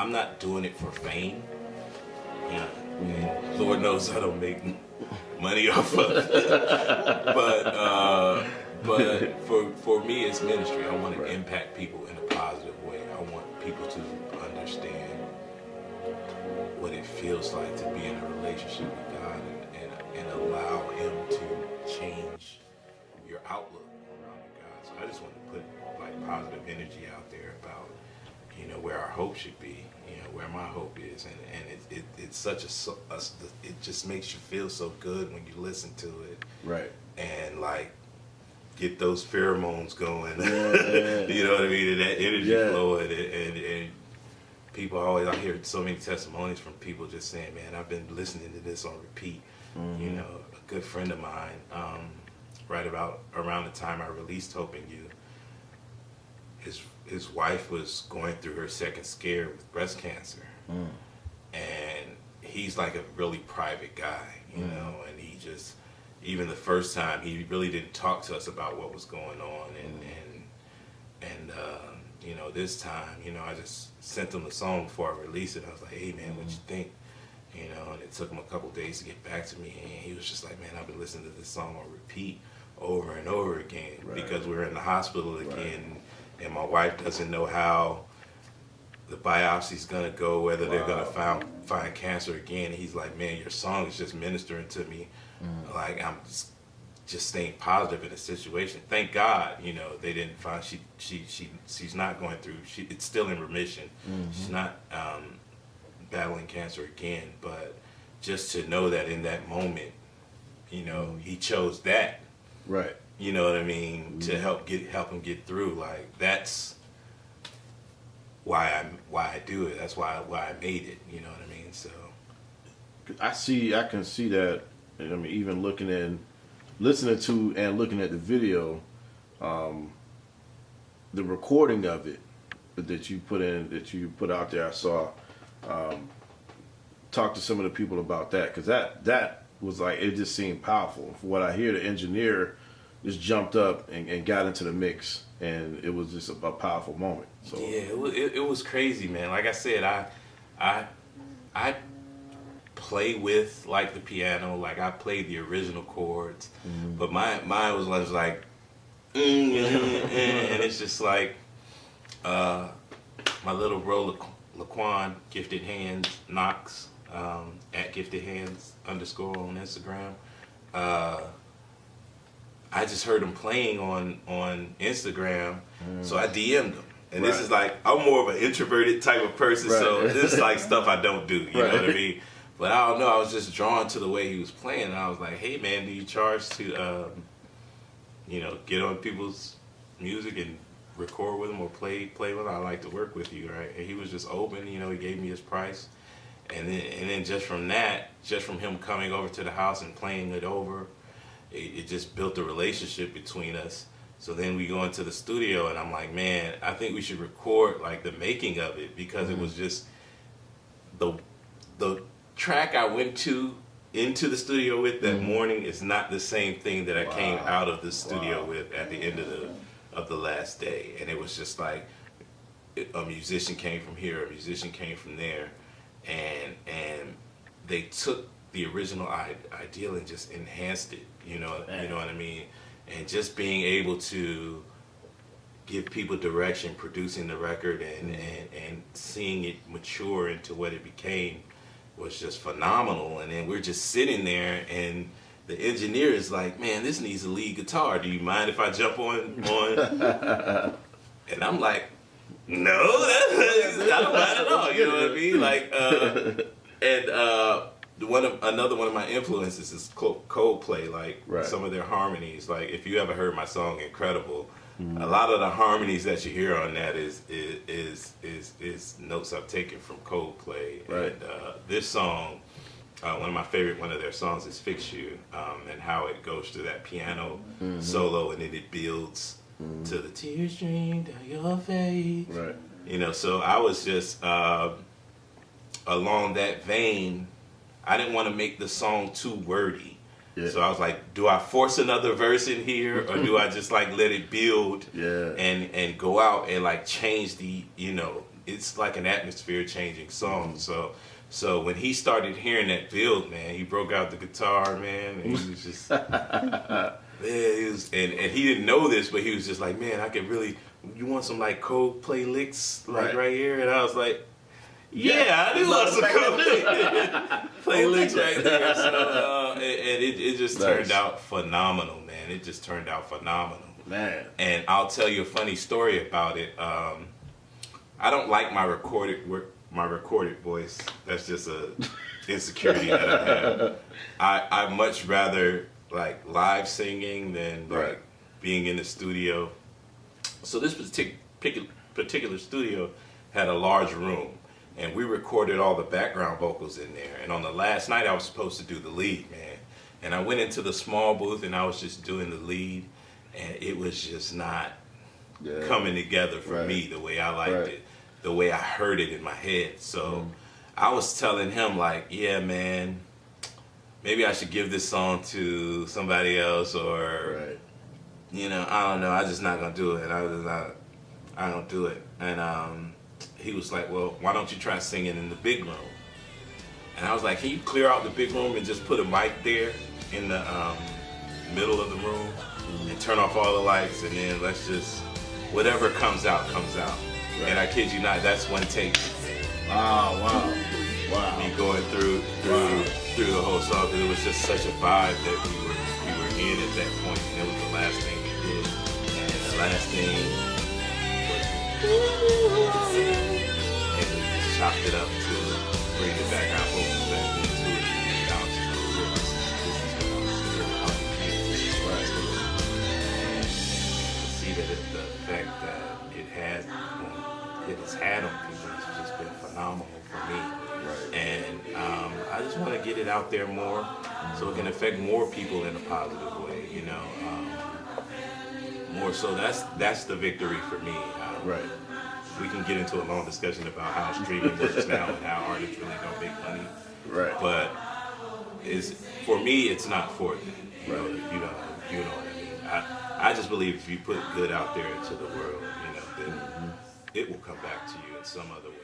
I'm not doing it for fame. Yeah, and Lord knows I don't make money off of it. But for me, it's ministry. I want to impact people in a positive way. I want people to understand what it feels like to be in a relationship with God and allow Him to change your outlook around God. So I just want to put like positive energy out there about, you know, where our hope should be, you know, where my hope is, and it's such it just makes you feel so good when you listen to it, right? And like get those pheromones going, yeah. You know what I mean, and that energy flowing, and people always, I hear so many testimonies from people just saying, man, I've been listening to this on repeat. You know, a good friend of mine, right about around the time I released Hope in You, his wife was going through her second scare with breast cancer, and he's like a really private guy, you know, and he just, even the first time, he really didn't talk to us about what was going on, and you know, this time, you know, I just sent him the song before I released it. I was like, hey man, what you think? You know, and it took him a couple days to get back to me, and he was just like, man, I've been listening to this song on repeat over and over again, because we're in the hospital again, and my wife doesn't know how the biopsy's gonna go, whether they're gonna find cancer again. And he's like, man, your song is just ministering to me. Like, I'm just staying positive in the situation. Thank God, you know, they didn't find, she's not going through, it's still in remission. She's not battling cancer again, but just to know that in that moment, you know, he chose that. Right. You know what I mean? To help him get through. Like, that's why I do it. That's why I made it. You know what I mean? So I can see that. I mean, even listening to and looking at the video, the recording of it that you put out there. I saw. Talk to some of the people about that, because that was like, it just seemed powerful. From what I hear, the engineer just jumped up and got into the mix, and it was just a powerful moment. So yeah, it was crazy, man. Like I said, I play with like the piano, like I played the original chords, but mine was like, and it's just like my little bro Laquan, Gifted Hands Knox, at Gifted Hands _ on Instagram. I just heard him playing on Instagram, so I DM'd him. And this is like, I'm more of an introverted type of person, so this is like stuff I don't do, you know what I mean? But I don't know, I was just drawn to the way he was playing, and I was like, hey man, do you charge to, you know, get on people's music and record with them or play with them? I like to work with you, right? And he was just open, you know, he gave me his price. And then just from him coming over to the house and playing it over, it just built a relationship between us. So then we go into the studio, and I'm like, man, I think we should record like the making of it, because it was just the track I went into the studio with that morning is not the same thing that I came out of the studio with at the end of the last day. And it was just like a musician came from here, a musician came from there, and they took the original ideal and just enhanced it, you know what I mean? And just being able to give people direction, producing the record and seeing it mature into what it became was just phenomenal. And then we're just sitting there, and the engineer is like, man, this needs a lead guitar. Do you mind if I jump on? And I'm like, no, I don't mind at all. You know what I mean? Like, another one of my influences is Coldplay. Like some of their harmonies. Like, if you ever heard my song Incredible, a lot of the harmonies that you hear on that is notes I've taken from Coldplay. Right. And this song, one of their songs is Fix You, and how it goes through that piano solo, and then it builds to the tears stream down your face. Right. You know, so I was just along that vein. I didn't want to make the song too wordy. Yeah. So I was like, do I force another verse in here, or do I just like let it build and go out and like change the, you know, it's like an atmosphere changing song. So when he started hearing that build, man, he broke out the guitar, man, and he was just, yeah, and he didn't know this, but he was just like, man, I could really, you want some like Coldplay licks, like right here? And I was like, yeah, I do want some Coldplay licks right there. So, and it just turned out phenomenal, man. It just turned out phenomenal. Man. And I'll tell you a funny story about it. I don't like my recorded voice. That's just a insecurity that I have. I much rather like live singing than like being in the studio. So this particular studio had a large room, and we recorded all the background vocals in there. And on the last night, I was supposed to do the lead, man. And I went into the small booth, and I was just doing the lead, and it was just not coming together for me the way I liked it, the way I heard it in my head. So I was telling him, like, yeah, man, maybe I should give this song to somebody else, or, you know, I don't know, I'm just not going to do it. I don't do it. And he was like, well, why don't you try singing in the big room? And I was like, can you clear out the big room and just put a mic there in the middle of the room and turn off all the lights, and then let's just, whatever comes out, comes out. And I kid you not, that's one take. Wow. Me going through the whole song, because it was just such a vibe that we were in at that point. And it was the last thing we did. And the last thing was, and we just chopped it up to bring the background vocals back into it. And I was just like, this is what I was doing. And to see that the effect that it has on people has just been phenomenal for me. And I just want to get it out there more so it can affect more people in a positive way, you know. More so, that's the victory for me. We can get into a long discussion about how streaming works now and how artists really don't make money. But for me, it's not for them. You know what I mean. I just believe if you put good out there into the world, you know, then it will come back to you in some other way.